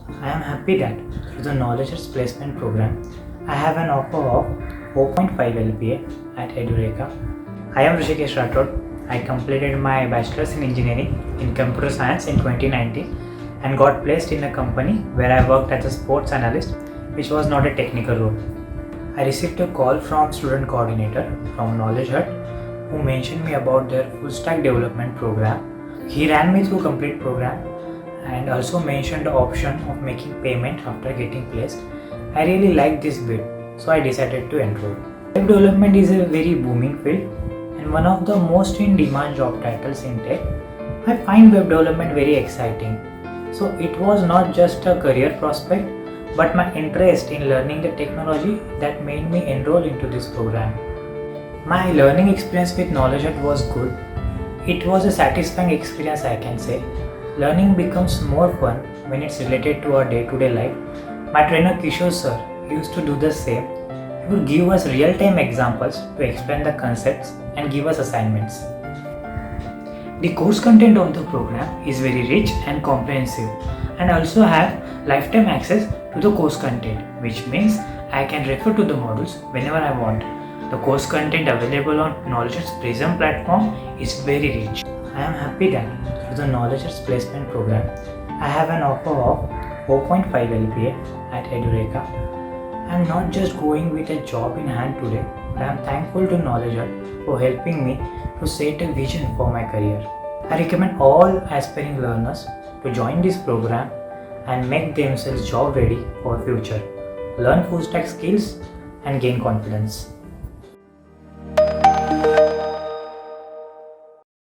I am happy that through the KnowledgeHut placement program, I have an offer of 4.5 LPA at Edureka. I am Rushikesh. I completed my bachelor's in engineering in computer science in 2019 and got placed in a company where I worked as a sports analyst, which was not a technical role. I received a call from student coordinator from KnowledgeHut who mentioned me about their full stack development program. He ran me through complete program and also mentioned the option of making payment after getting placed. I really liked this bit, so I decided to enroll. Web development is a very booming field and one of the most in demand job titles in tech. I find web development very exciting. So it was not just a career prospect, but my interest in learning the technology that made me enroll into this program. My learning experience with KnowledgeHut was good. It was a satisfying experience, I can say. Learning becomes more fun when it's related to our day-to-day life. My trainer Kishore sir used to do the same. He would give us real-time examples to explain the concepts and give us assignments. The course content of the program is very rich and comprehensive, and also have lifetime access to the course content, which means I can refer to the modules whenever I want. The course content available on KnowledgeHut's Prism platform is very rich. I am happy that through the KnowledgeHut placement program, I have an offer of 4.5 LPA at Edureka. I am not just going with a job in hand today, but I am thankful to KnowledgeHut for helping me to set a vision for my career. I recommend all aspiring learners to join this program and make themselves job ready for future. Learn full stack skills and gain confidence.